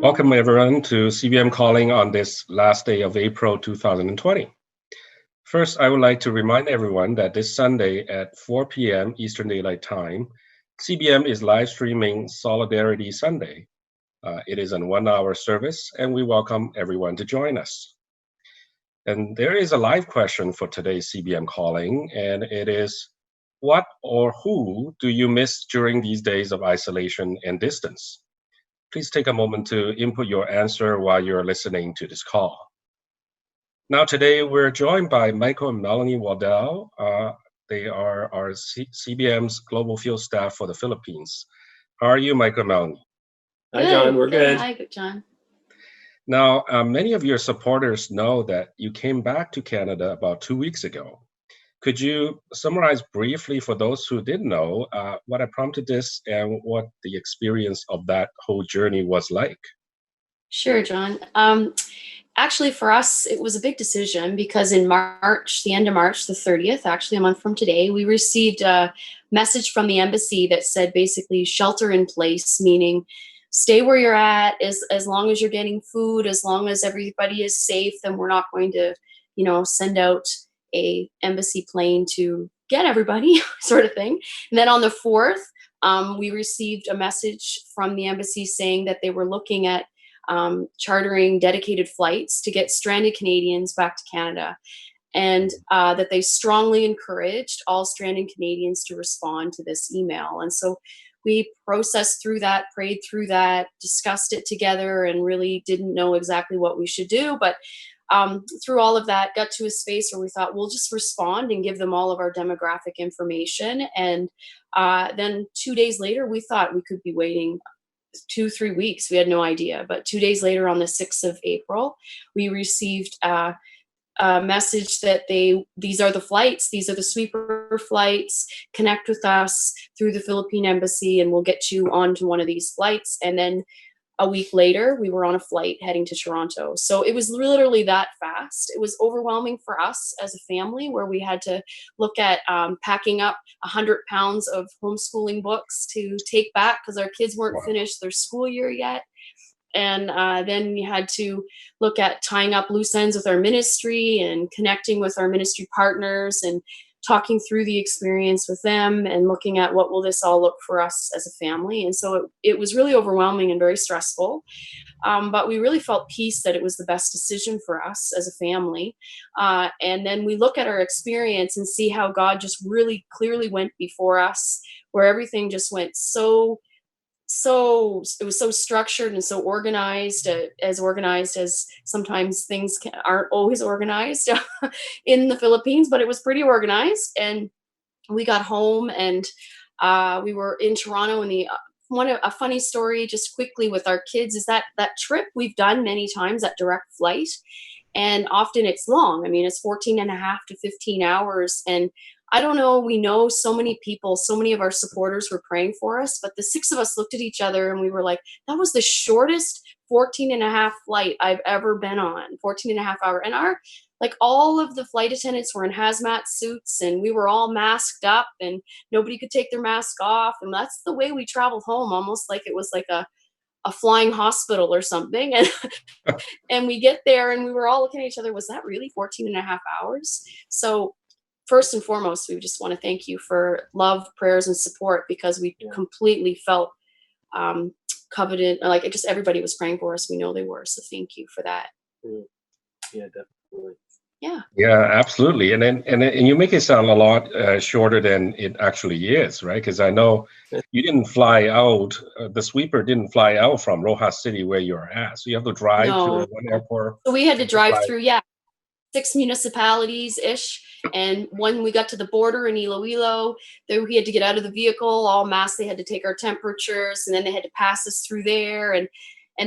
Welcome everyone to CBM Calling on this last day of April 2020. First, I would like to remind everyone that this Sunday at 4 p.m. Eastern Daylight Time, CBM is live streaming Solidarity Sunday. It is a 1-hour service and we welcome everyone to join us. And there is a live question for today's CBM Calling, and it is, what or who do you miss during these days of isolation and distance? Please take a moment to input your answer while you're listening to this call. Now, today we're joined by Michael and Melanie Waddell. They are our CBM's Global Field Staff for the Philippines. How are you, Michael and Melanie? Hi, John. We're good. Hi, John. Now, many of your supporters know that you came back to Canada about 2 weeks ago. Could you summarize briefly for those who didn't know what had prompted this and what the experience of that whole journey was like? Sure, John. Actually, for us, it was a big decision because in March, the end of March, the 30th, actually a month from today, we received a message from the embassy that said basically shelter in place, meaning stay where you're at as long as you're getting food, as long as everybody is safe, then we're not going to, send out a embassy plane to get everybody sort of thing. And then on the 4th, we received a message from the embassy saying that they were looking at chartering dedicated flights to get stranded Canadians back to Canada, and that they strongly encouraged all stranded Canadians to respond to this email. And so we processed through that, prayed through that, discussed it together, and really didn't know exactly what we should do. But through all of that, got to a space where we thought we'll just respond and give them all of our demographic information. And then 2 days later, we thought we could be waiting 2-3 weeks. We had no idea. But 2 days later, on the 6th of April, we received a message that these are the flights, these are the sweeper flights, connect with us through the Philippine embassy and we'll get you onto one of these flights. And then a week later, we were on a flight heading to Toronto. So it was literally that fast. It was overwhelming for us as a family, where we had to look at packing up 100 pounds of homeschooling books to take back because our kids weren't finished their school year yet. And then we had to look at tying up loose ends with our ministry and connecting with our ministry partners and talking through the experience with them and looking at what will this all look for us as a family. And so it was really overwhelming and very stressful. But we really felt peace that it was the best decision for us as a family. And then we look at our experience and see how God just really clearly went before us, where everything just went so it was so structured and so organized as sometimes things aren't always organized in the Philippines, but it was pretty organized. And we got home and we were in Toronto, and a funny story just quickly with our kids is that trip we've done many times, that direct flight, and often it's long. I mean, it's 14 and a half to 15 hours. And I don't know, we know so many people, so many of our supporters were praying for us, but the 6 of us looked at each other and we were like, that was the shortest 14 and a half flight I've ever been on, 14 and a half hour. And all of the flight attendants were in hazmat suits and we were all masked up and nobody could take their mask off. And that's the way we traveled home, almost like it was like a flying hospital or something. And and we get there and we were all looking at each other, was that really 14 and a half hours? So first and foremost, we just want to thank you for love, prayers, and support, because we completely felt coveted. Like everybody was praying for us. We know they were. So thank you for that. Yeah, definitely. Yeah. Yeah, absolutely. And you make it sound a lot shorter than it actually is, right? Because I know you didn't fly out. The sweeper didn't fly out from Rojas City where you're at. So you have to drive to one airport. So we had to drive through, 6 municipalities-ish. And when we got to the border in Iloilo, then we had to get out of the vehicle, all masked. They had to take our temperatures, and then they had to pass us through there. And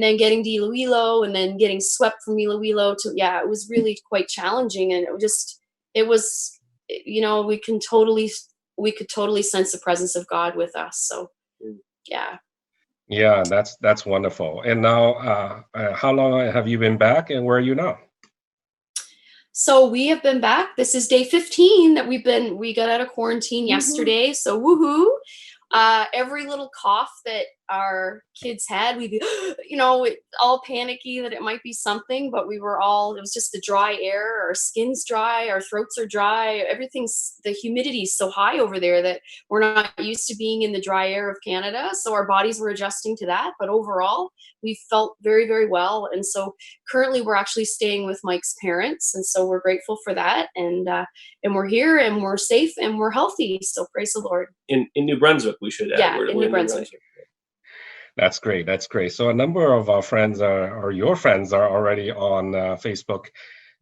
then getting to Iloilo and then getting swept from Iloilo to, it was really quite challenging. And it was, we could totally sense the presence of God with us. So, yeah. Yeah, that's wonderful. And now, how long have you been back, and where are you now? So we have been back. This is day 15 that we got out of quarantine yesterday. So woohoo. Every little cough that our kids had, we'd be, all panicky that it might be something, but it was just the dry air. Our skin's dry, our throats are dry. The humidity is so high over there that we're not used to being in the dry air of Canada. So our bodies were adjusting to that. But overall, we felt very, very well. And so currently we're actually staying with Mike's parents. And so we're grateful for that. And we're here and we're safe and we're healthy. So praise the Lord. In New Brunswick, we should add. Yeah, in New Brunswick. That's great. That's great. So a number of our friends or your friends are already on Facebook,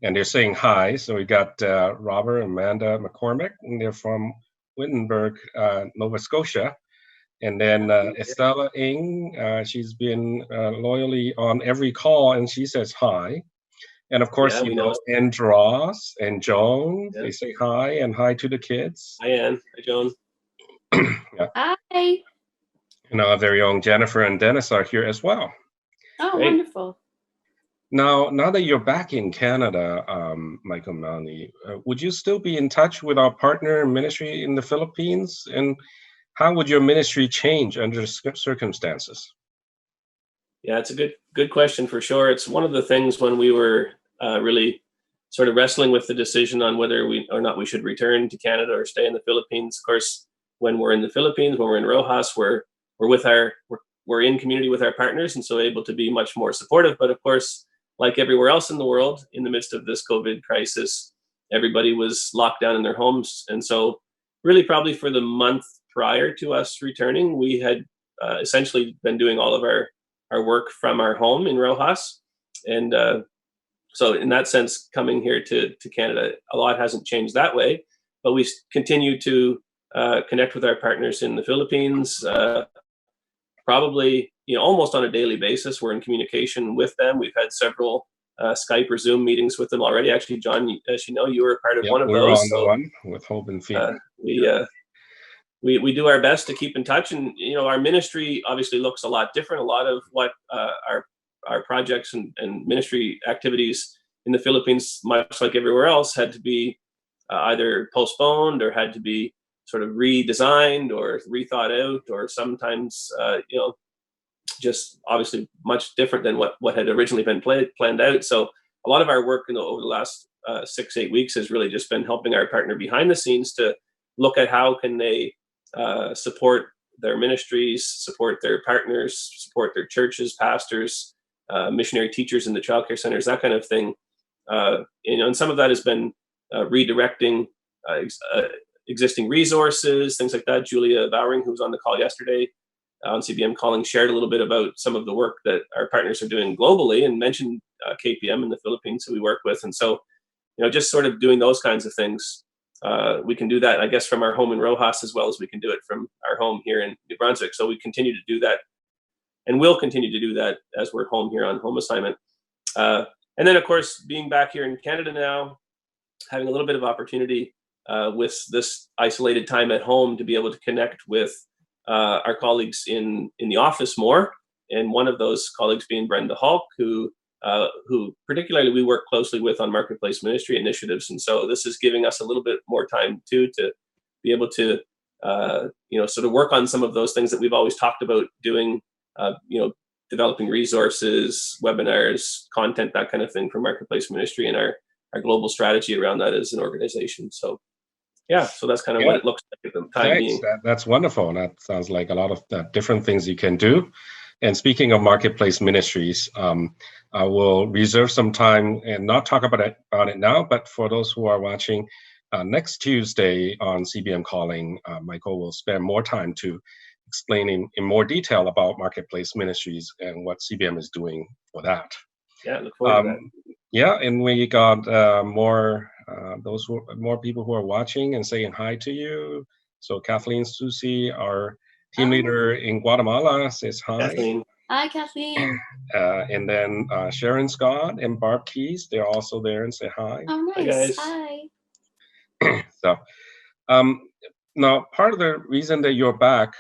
and they're saying hi. So we got Robert and Amanda McCormick, and they're from Wittenberg, Nova Scotia. And then Estella Ng, she's been loyally on every call, and she says hi. And of course, Andros and Joan, they say hi and hi to the kids. Hi, Ann. Hi, Joan. Yeah. Hi. And our very own Jennifer and Dennis are here as well. Oh, great. Wonderful. Now that you're back in Canada, Michael Melanie, would you still be in touch with our partner ministry in the Philippines? And how would your ministry change under the circumstances? Yeah, it's a good question for sure. It's one of the things when we were really sort of wrestling with the decision on whether we should return to Canada or stay in the Philippines. Of course, when we're in the Philippines, when we're in Rojas, we're in community with our partners, and so able to be much more supportive. But of course, like everywhere else in the world, in the midst of this COVID crisis, everybody was locked down in their homes. And so really probably for the month prior to us returning, we had essentially been doing all of our work from our home in Rojas. And so in that sense, coming here to Canada, a lot hasn't changed that way, but we continue to connect with our partners in the Philippines. Probably, almost on a daily basis, we're in communication with them. We've had several Skype or Zoom meetings with them already. Actually, John, as you know, you were part of one of those. On the one with Hope and Fear. We do our best to keep in touch, and our ministry obviously looks a lot different. A lot of what our projects and ministry activities in the Philippines, much like everywhere else, had to be either postponed or had to be sort of redesigned or rethought out, or sometimes just obviously much different than what had originally been planned out. So a lot of our work over the last 6-8 weeks has really just been helping our partner behind the scenes to look at how can they support their ministries, support their partners, support their churches, pastors, missionary teachers in the childcare centers, that kind of thing. And some of that has been redirecting existing resources, things like that. Julia Bowering, who was on the call yesterday on CBM Calling, shared a little bit about some of the work that our partners are doing globally and mentioned KPM in the Philippines, who we work with. And so, just sort of doing those kinds of things. We can do that, I guess, from our home in Rojas as well as we can do it from our home here in New Brunswick. So we continue to do that, and will continue to do that as we're home here on home assignment. And then, of course, being back here in Canada now, having a little bit of opportunity with this isolated time at home to be able to connect with our colleagues in the office more. And one of those colleagues being Brenda Hulk, who particularly we work closely with on marketplace ministry initiatives. And so this is giving us a little bit more time too to be able to sort of work on some of those things that we've always talked about doing, developing resources, webinars, content, that kind of thing for marketplace ministry, and our global strategy around that as an organization. So so that's kind of what it looks like at the time being. That's wonderful. That sounds like a lot of different things you can do. And speaking of marketplace ministries, I will reserve some time and not talk about it now, but for those who are watching, next Tuesday on CBM Calling, Michael will spend more time to explain in more detail about marketplace ministries and what CBM is doing for that. Yeah, look forward to that. Yeah, and we got more people who are watching and saying hi to you. So Kathleen Susi, our team leader in Guatemala, says hi. Kathleen. Hi, Kathleen. And then Sharon Scott and Barb Keys, they're also there and say hi. Oh, nice. Hi. So now part of the reason that you're back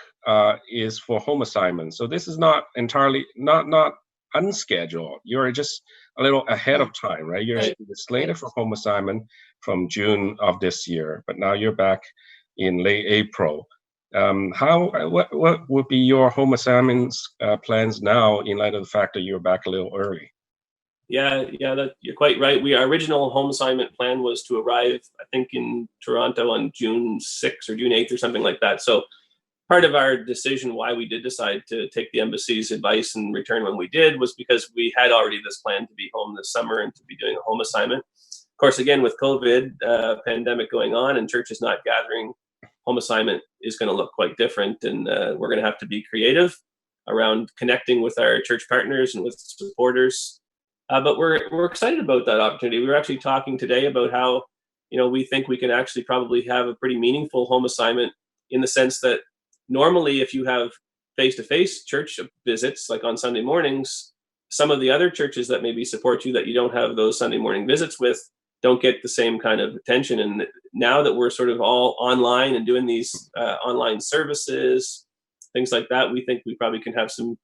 is for home assignment. So this is not entirely not unscheduled. You're just a little ahead of time, right? You're slated for home assignment from June of this year, but now you're back in late April. What would be your home assignments plans now in light of the fact that you're back a little early? Yeah, you're quite right. Our original home assignment plan was to arrive, I think, in Toronto on June 6th or June 8th or something like that. So part of our decision why we did decide to take the embassy's advice and return when we did was because we had already this plan to be home this summer and to be doing a home assignment. Of course, again, with COVID pandemic going on and churches not gathering, home assignment is going to look quite different, and we're going to have to be creative around connecting with our church partners and with supporters. But we're excited about that opportunity. We were actually talking today about how, we think we can actually probably have a pretty meaningful home assignment in the sense that normally if you have face-to-face church visits, like on Sunday mornings, some of the other churches that maybe support you that you don't have those Sunday morning visits with don't get the same kind of attention. And now that we're sort of all online and doing these online services, things like that, we think we probably can have some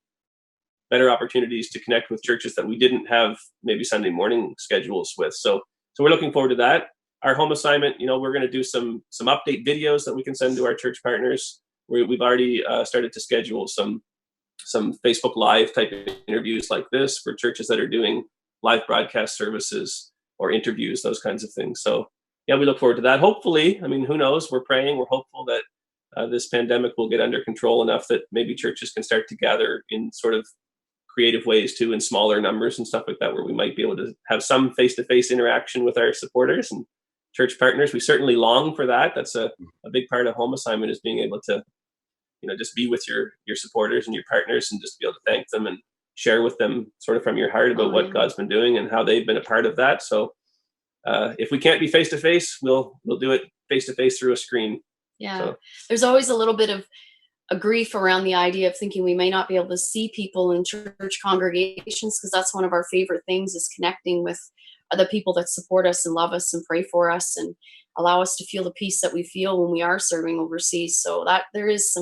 better opportunities to connect with churches that we didn't have maybe Sunday morning schedules with. So we're looking forward to that. Our home assignment, we're going to do some update videos that we can send to our church partners. We've already started to schedule some Facebook Live type interviews like this for churches that are doing live broadcast services or interviews, those kinds of things. So yeah, we look forward to that. Hopefully, who knows? We're praying, we're hopeful that this pandemic will get under control enough that maybe churches can start to gather in sort of creative ways too, in smaller numbers and stuff like that, where we might be able to have some face-to-face interaction with our supporters and church partners. We certainly long for that. That's a big part of home assignment, is being able to, just be with your supporters and your partners and just be able to thank them and share with them sort of from your heart about what God's been doing and how they've been a part of that. So if we can't be face-to-face, we'll do it face-to-face through a screen. Yeah. So there's always a little bit of a grief around the idea of thinking we may not be able to see people in church congregations, because that's one of our favorite things, is connecting with the people that support us and love us and pray for us and allow us to feel the peace that we feel when we are serving overseas. So that there's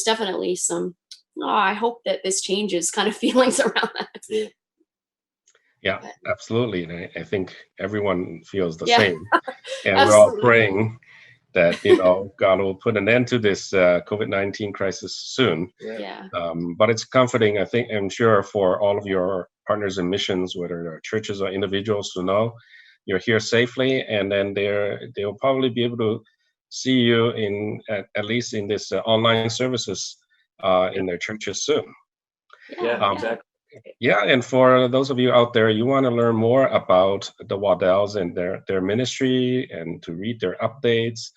definitely some, I hope that this changes kind of feelings around that. Yeah, absolutely. And I think everyone feels the Yeah. same. And we're all Absolutely. praying that, God will put an end to this COVID-19 crisis soon. Yeah. But it's comforting, I'm sure, for all of your partners in missions, whether they're churches or individuals, to know you're here safely, and then they'll probably be able to see you at least in this online services in their churches soon. Yeah, exactly. Yeah, and for those of you out there, you want to learn more about the Waddells and their ministry and to read their updates,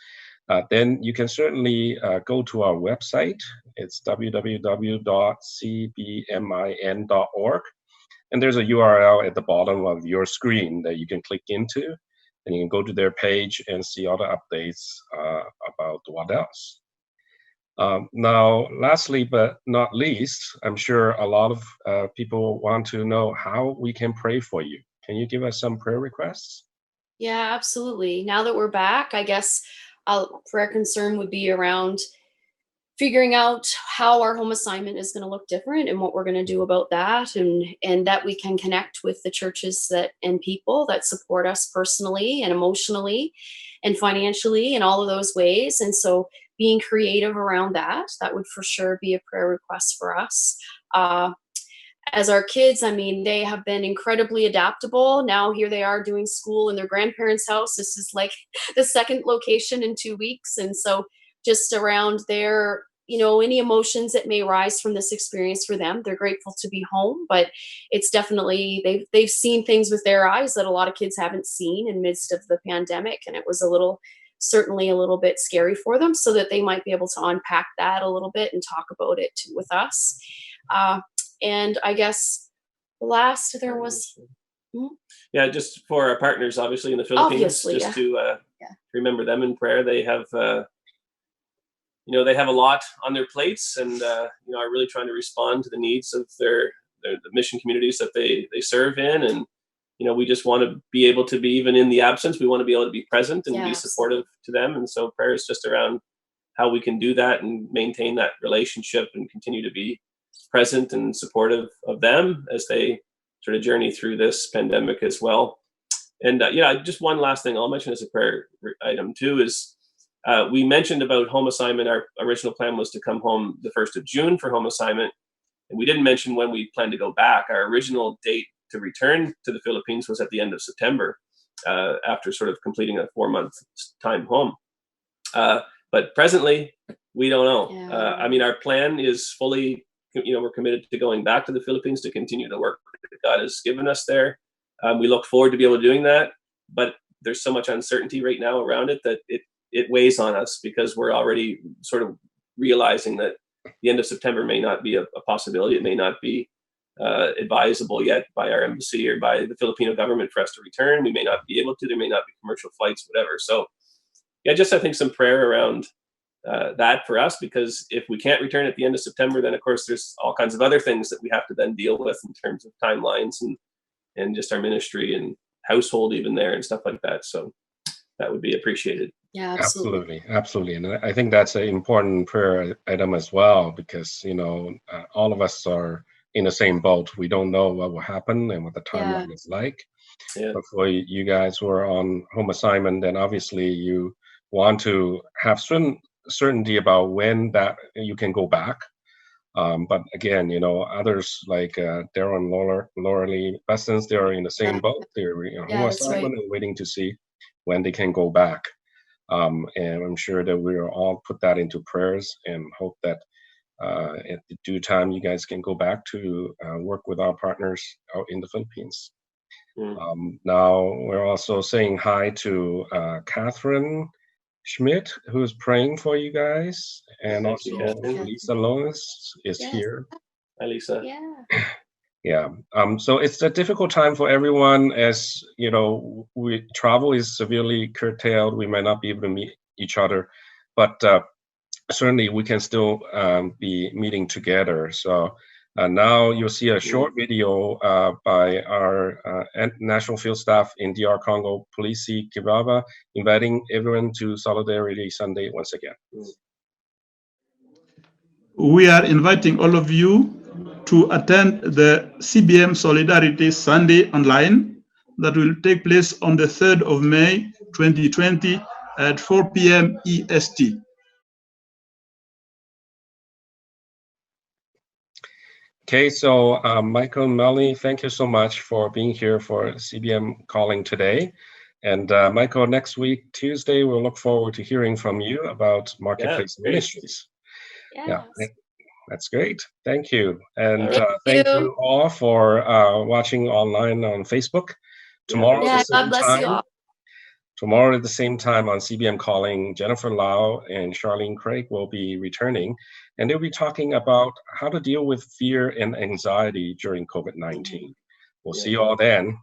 then you can certainly go to our website. It's www.cbmin.org. And there's a URL at the bottom of your screen that you can click into, and you can go to their page and see all the updates about the Waddells. Now, lastly but not least, I'm sure a lot of people want to know how we can pray for you. Can you give us some prayer requests? Yeah, absolutely. Now that we're back, I guess our prayer concern would be around figuring out how our home assignment is going to look different and what we're going to do about that, and that we can connect with the churches and people that support us personally and emotionally and financially in all of those ways. And so being creative around that would for sure be a prayer request for us. As our kids, they have been incredibly adaptable. Now here they are doing school in their grandparents' house. This is like the second location in 2 weeks. And so just around their, any emotions that may rise from this experience for them, they're grateful to be home, but it's definitely, they've seen things with their eyes that a lot of kids haven't seen in midst of the pandemic. And it was certainly a little bit scary for them, so that they might be able to unpack that a little bit and talk about it with us. And I guess last there was, yeah, just for our partners, obviously in the Philippines, to remember them in prayer. They have, they have a lot on their plates, and are really trying to respond to the needs of the mission communities that they serve in. And we just want to be able to be, even in the absence, we want to be able to be present and be supportive to them. And so prayer is just around how we can do that and maintain that relationship and continue to be present and supportive of them as they sort of journey through this pandemic as well. And just one last thing I'll mention as a prayer item too is, We mentioned about home assignment. Our original plan was to come home the 1st of June for home assignment. And we didn't mention when we plan to go back. Our original date to return to the Philippines was at the end of September, after sort of completing a 4-month time home. But presently, we don't know. Yeah. I mean, our plan is fully, we're committed to going back to the Philippines to continue the work that God has given us there. We look forward to be able to doing that, but there's so much uncertainty right now around it that it weighs on us, because we're already sort of realizing that the end of September may not be a possibility. It may not be advisable yet by our embassy or by the Filipino government for us to return. We may not be able to. There may not be commercial flights, whatever. So, yeah, just I think some prayer around that for us, because if we can't return at the end of September, then of course there's all kinds of other things that we have to then deal with in terms of timelines and just our ministry and household even there and stuff like that. So that would be appreciated. Yeah, absolutely. Absolutely. And I think that's an important prayer item as well, because, all of us are in the same boat. We don't know what will happen and what the timeline is like. Yeah. But for you guys who are on home assignment, then obviously you want to have certainty about when that you can go back. But again, others like Darren, Laura Lee, Bessons, they're in the same boat. They're home assignment and waiting to see when they can go back. And I'm sure that we'll all put that into prayers and hope that at the due time you guys can go back to work with our partners out in the Philippines. Now we're also saying hi to Catherine Schmidt, who's praying for you guys, and also Lisa Lois is here. Hi, Lisa. Yeah. So it's a difficult time for everyone, as travel is severely curtailed. We might not be able to meet each other, but certainly we can still be meeting together. So now you'll see a short video by our National Field Staff in DR Congo, Polisi Kibaba, inviting everyone to Solidarity Sunday once again. We are inviting all of you to attend the CBM Solidarity Sunday online that will take place on the 3rd of May 2020 at 4 p.m. EST. Okay, so Michael and Melanie, thank you so much for being here for CBM Calling today. And Michael, next week, Tuesday, we'll look forward to hearing from you about Marketplace Ministries. Yes. Yeah, that's great. Thank you. And thank you all for watching online on Facebook. Tomorrow at the same God bless time, you all. Tomorrow at the same time on CBM Calling, Jennifer Lau and Charlene Craig will be returning, and they'll be talking about how to deal with fear and anxiety during COVID-19. We'll see you all then.